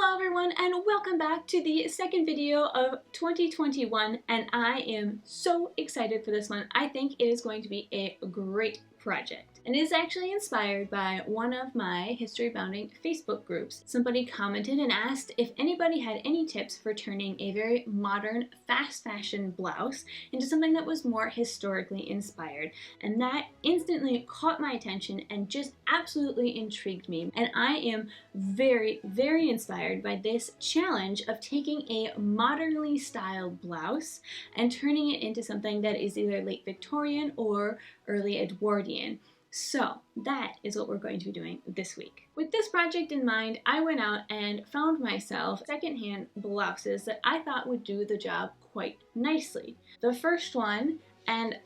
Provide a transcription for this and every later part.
Hello everyone and welcome back to the second video of 2021, and I am so excited for this one. I think it is going to be a great project. And it is actually inspired by one of my History Bounding Facebook groups. Somebody commented and asked if anybody had any tips for turning a very modern, fast fashion blouse into something that was more historically inspired. And that instantly caught my attention and just absolutely intrigued me. And I am very, very inspired by this challenge of taking a modernly styled blouse and turning it into something that is either late Victorian or early Edwardian. So that is what we're going to be doing this week. With this project in mind, I went out and found myself secondhand blouses that I thought would do the job quite nicely. The first one, and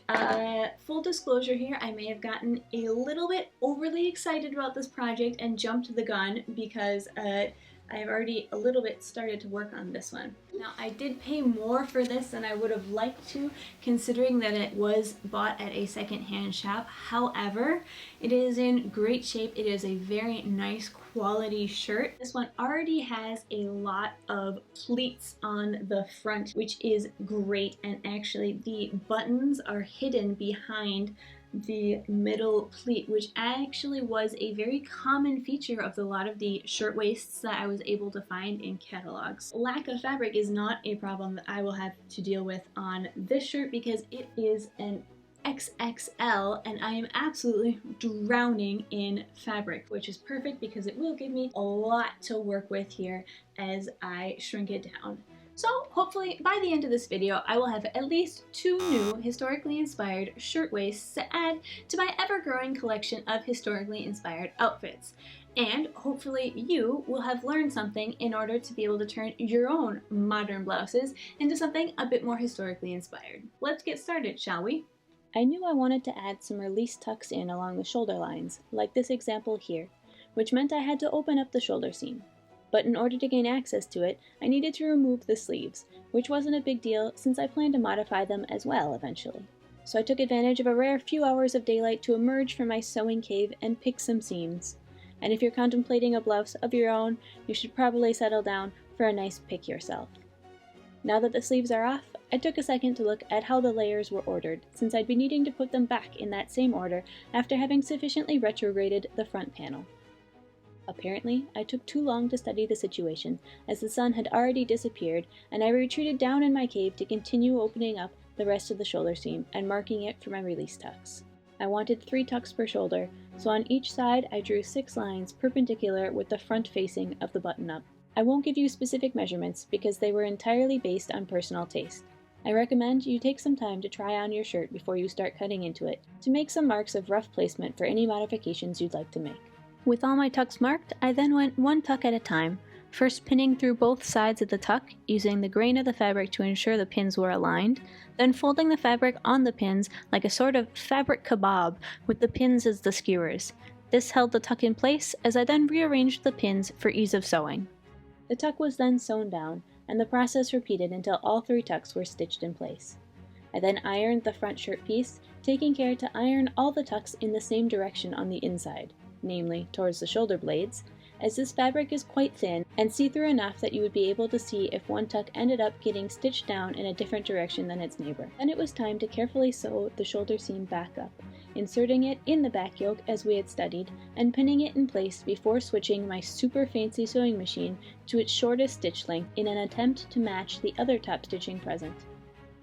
full disclosure here, I may have gotten a little bit overly excited about this project and jumped the gun because I've already a little bit started to work on this one. Now, I did pay more for this than I would have liked to, considering that it was bought at a secondhand shop. However, it is in great shape. It is a very nice quality shirt. This one already has a lot of pleats on the front, which is great, and actually the buttons are hidden behind the middle pleat, which actually was a very common feature of a lot of the shirtwaists that I was able to find in catalogs. Lack of fabric is not a problem that I will have to deal with on this shirt because it is an XXL and I am absolutely drowning in fabric, which is perfect because it will give me a lot to work with here as I shrink it down. So hopefully by the end of this video, I will have at least 2 new historically inspired shirtwaists to add to my ever-growing collection of historically inspired outfits. And hopefully you will have learned something in order to be able to turn your own modern blouses into something a bit more historically inspired. Let's get started, shall we? I knew I wanted to add some release tucks in along the shoulder lines, like this example here, which meant I had to open up the shoulder seam. But in order to gain access to it, I needed to remove the sleeves, which wasn't a big deal since I planned to modify them as well eventually. So I took advantage of a rare few hours of daylight to emerge from my sewing cave and pick some seams. And if you're contemplating a blouse of your own, you should probably settle down for a nice pick yourself. Now that the sleeves are off, I took a second to look at how the layers were ordered, since I'd be needing to put them back in that same order after having sufficiently retrograded the front panel. Apparently, I took too long to study the situation, as the sun had already disappeared, and I retreated down in my cave to continue opening up the rest of the shoulder seam and marking it for my release tucks. I wanted 3 tucks per shoulder, so on each side I drew 6 lines perpendicular with the front facing of the button-up. I won't give you specific measurements because they were entirely based on personal taste. I recommend you take some time to try on your shirt before you start cutting into it, to make some marks of rough placement for any modifications you'd like to make. With all my tucks marked, I then went 1 tuck at a time, first pinning through both sides of the tuck using the grain of the fabric to ensure the pins were aligned, then folding the fabric on the pins like a sort of fabric kebab with the pins as the skewers. This held the tuck in place as I then rearranged the pins for ease of sewing. The tuck was then sewn down, and the process repeated until all 3 tucks were stitched in place. I then ironed the front shirt piece, taking care to iron all the tucks in the same direction on the inside, namely towards the shoulder blades, as this fabric is quite thin and see-through enough that you would be able to see if one tuck ended up getting stitched down in a different direction than its neighbor. Then it was time to carefully sew the shoulder seam back up, inserting it in the back yoke as we had studied, and pinning it in place before switching my super fancy sewing machine to its shortest stitch length in an attempt to match the other top stitching present.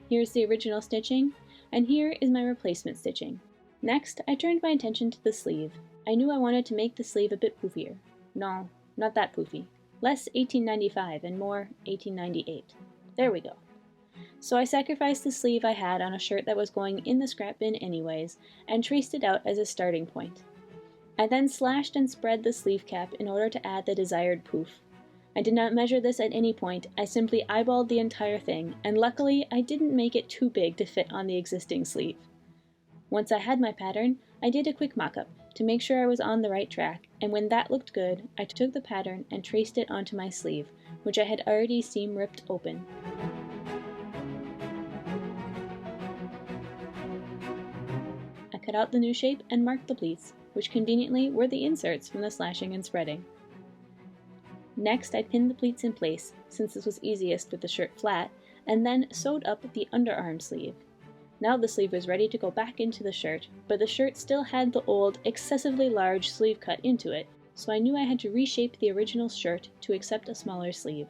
Here's the original stitching, and here is my replacement stitching. Next, I turned my attention to the sleeve. I knew I wanted to make the sleeve a bit poofier. No, not that poofy. Less 1895 and more 1898. There we go. So I sacrificed the sleeve I had on a shirt that was going in the scrap bin anyways, and traced it out as a starting point. I then slashed and spread the sleeve cap in order to add the desired poof. I did not measure this at any point, I simply eyeballed the entire thing, and luckily I didn't make it too big to fit on the existing sleeve. Once I had my pattern, I did a quick mock-up to make sure I was on the right track, and when that looked good, I took the pattern and traced it onto my sleeve, which I had already seam ripped open. I cut out the new shape and marked the pleats, which conveniently were the inserts from the slashing and spreading. Next, I pinned the pleats in place, since this was easiest with the shirt flat, and then sewed up the underarm sleeve. Now the sleeve was ready to go back into the shirt, but the shirt still had the old, excessively large sleeve cut into it, so I knew I had to reshape the original shirt to accept a smaller sleeve.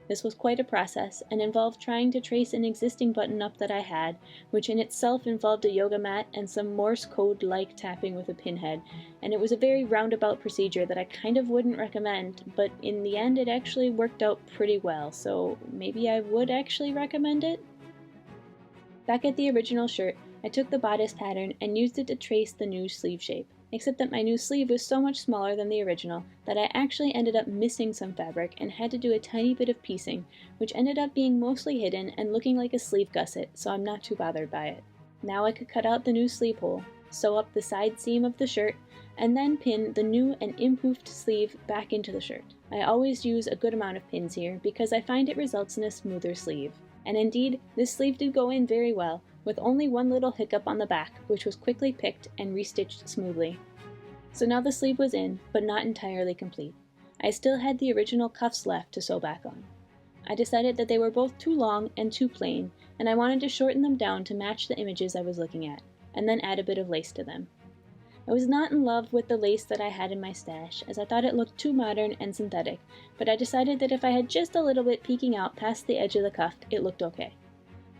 This was quite a process, and involved trying to trace an existing button-up that I had, which in itself involved a yoga mat and some Morse code-like tapping with a pinhead, and it was a very roundabout procedure that I kind of wouldn't recommend, but in the end it actually worked out pretty well, so maybe I would actually recommend it? Back at the original shirt, I took the bodice pattern and used it to trace the new sleeve shape, except that my new sleeve was so much smaller than the original that I actually ended up missing some fabric and had to do a tiny bit of piecing, which ended up being mostly hidden and looking like a sleeve gusset, so I'm not too bothered by it. Now I could cut out the new sleeve hole, sew up the side seam of the shirt, and then pin the new and impoofed sleeve back into the shirt. I always use a good amount of pins here because I find it results in a smoother sleeve. And indeed, this sleeve did go in very well, with only one little hiccup on the back, which was quickly picked and restitched smoothly. So now the sleeve was in, but not entirely complete. I still had the original cuffs left to sew back on. I decided that they were both too long and too plain, and I wanted to shorten them down to match the images I was looking at, and then add a bit of lace to them. I was not in love with the lace that I had in my stash, as I thought it looked too modern and synthetic, but I decided that if I had just a little bit peeking out past the edge of the cuff, it looked okay.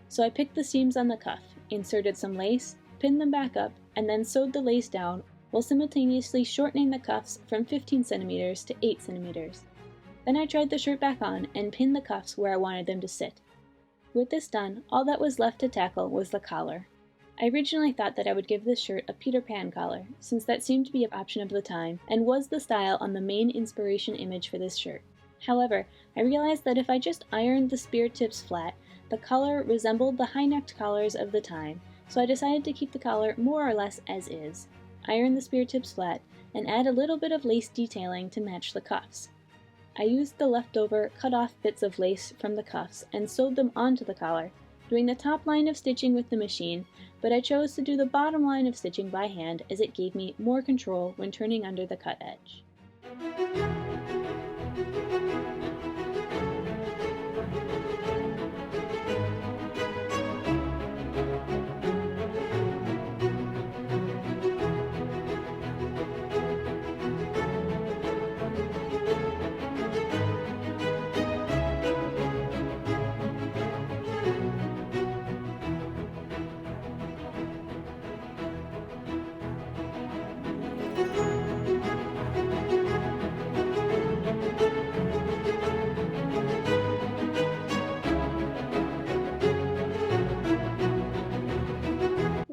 So I picked the seams on the cuff, inserted some lace, pinned them back up, and then sewed the lace down while simultaneously shortening the cuffs from 15 centimeters to 8 centimeters. Then I tried the shirt back on and pinned the cuffs where I wanted them to sit. With this done, all that was left to tackle was the collar. I originally thought that I would give this shirt a Peter Pan collar, since that seemed to be an option of the time, and was the style on the main inspiration image for this shirt. However, I realized that if I just ironed the spear tips flat, the collar resembled the high-necked collars of the time, so I decided to keep the collar more or less as is, iron the spear tips flat, and add a little bit of lace detailing to match the cuffs. I used the leftover, cut-off bits of lace from the cuffs and sewed them onto the collar, doing the top line of stitching with the machine, but I chose to do the bottom line of stitching by hand as it gave me more control when turning under the cut edge.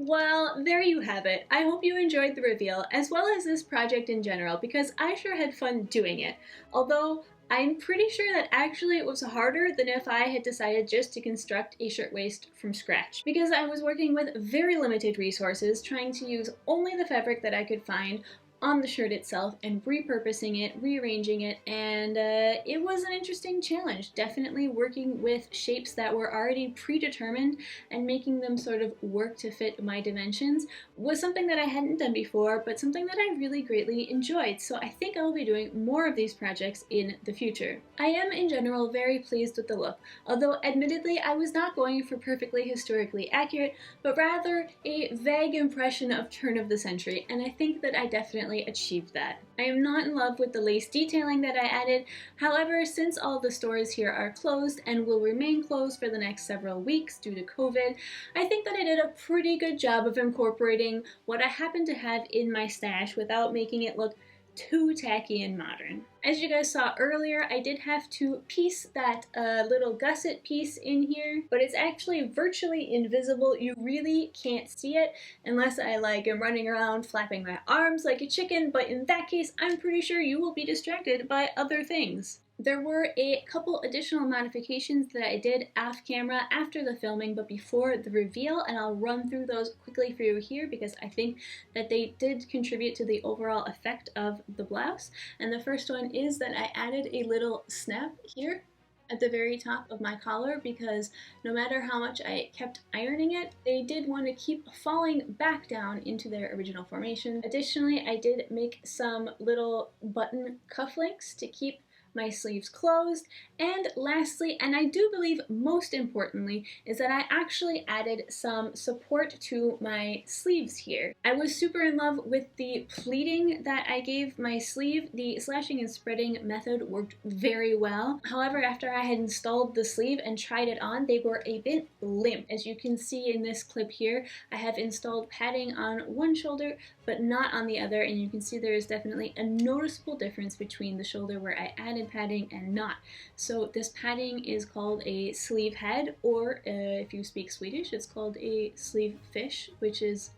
Well, there you have it. I hope you enjoyed the reveal, as well as this project in general, because I sure had fun doing it. Although, I'm pretty sure that actually it was harder than if I had decided just to construct a shirtwaist from scratch, because I was working with very limited resources, trying to use only the fabric that I could find on the shirt itself and repurposing it, rearranging it, and it was an interesting challenge. Definitely working with shapes that were already predetermined and making them sort of work to fit my dimensions was something that I hadn't done before, but something that I really greatly enjoyed, so I think I will be doing more of these projects in the future. I am in general very pleased with the look, although admittedly I was not going for perfectly historically accurate, but rather a vague impression of turn of the century, and I think that I definitely achieved that. I am not in love with the lace detailing that I added, however, since all the stores here are closed and will remain closed for the next several weeks due to COVID, I think that I did a pretty good job of incorporating what I happen to have in my stash without making it look too tacky and modern. As you guys saw earlier, I did have to piece that little gusset piece in here, but it's actually virtually invisible. You really can't see it unless I am running around flapping my arms like a chicken, but in that case, I'm pretty sure you will be distracted by other things. There were a couple additional modifications that I did off camera after the filming but before the reveal, and I'll run through those quickly for you here because I think that they did contribute to the overall effect of the blouse. And the first one is that I added a little snap here at the very top of my collar because no matter how much I kept ironing it, they did want to keep falling back down into their original formation. Additionally, I did make some little button cufflinks to keep my sleeves closed. And lastly, and I do believe most importantly, is that I actually added some support to my sleeves here. I was super in love with the pleating that I gave my sleeve. The slashing and spreading method worked very well. However, after I had installed the sleeve and tried it on, they were a bit limp. As you can see in this clip here, I have installed padding on one shoulder but not on the other, and you can see there is definitely a noticeable difference between the shoulder where I added padding and not. So this padding is called a sleeve head, or if you speak Swedish, it's called a sleeve fish, which is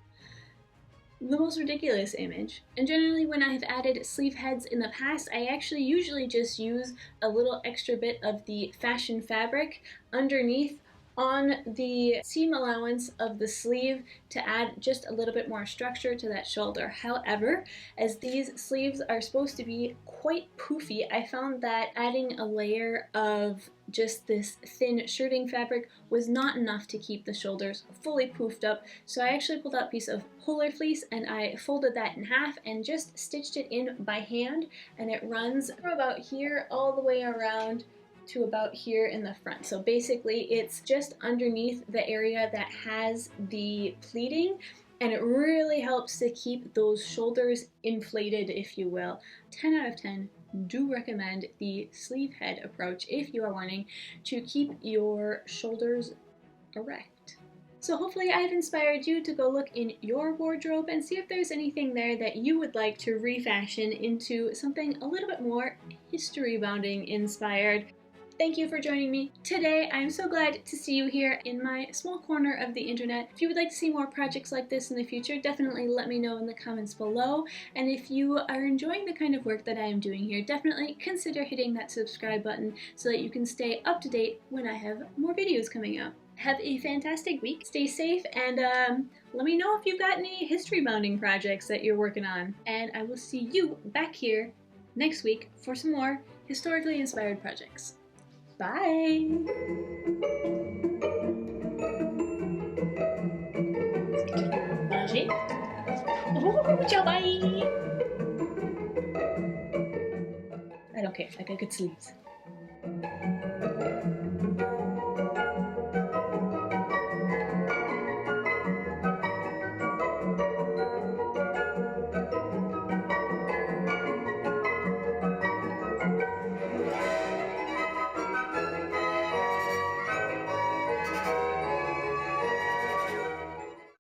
the most ridiculous image. And generally when I have added sleeve heads in the past, I actually usually just use a little extra bit of the fashion fabric underneath on the seam allowance of the sleeve to add just a little bit more structure to that shoulder. However, as these sleeves are supposed to be quite poofy, I found that adding a layer of just this thin shirting fabric was not enough to keep the shoulders fully poofed up. So I actually pulled out a piece of polar fleece and I folded that in half and just stitched it in by hand, and it runs from about here all the way around to about here in the front. So basically it's just underneath the area that has the pleating, and it really helps to keep those shoulders inflated, if you will. 10 out of 10. Do recommend the sleeve head approach if you are wanting to keep your shoulders erect. So hopefully I've inspired you to go look in your wardrobe and see if there's anything there that you would like to refashion into something a little bit more history-bounding inspired. Thank you for joining me today. I'm so glad to see you here in my small corner of the internet. If you would like to see more projects like this in the future, definitely let me know in the comments below. And if you are enjoying the kind of work that I am doing here, definitely consider hitting that subscribe button so that you can stay up to date when I have more videos coming up. Have a fantastic week, stay safe, and let me know if you've got any history-bounding projects that you're working on. And I will see you back here next week for some more historically inspired projects. Bye! Manger. Oh, ciao, bye! I don't care, I got good sleeves.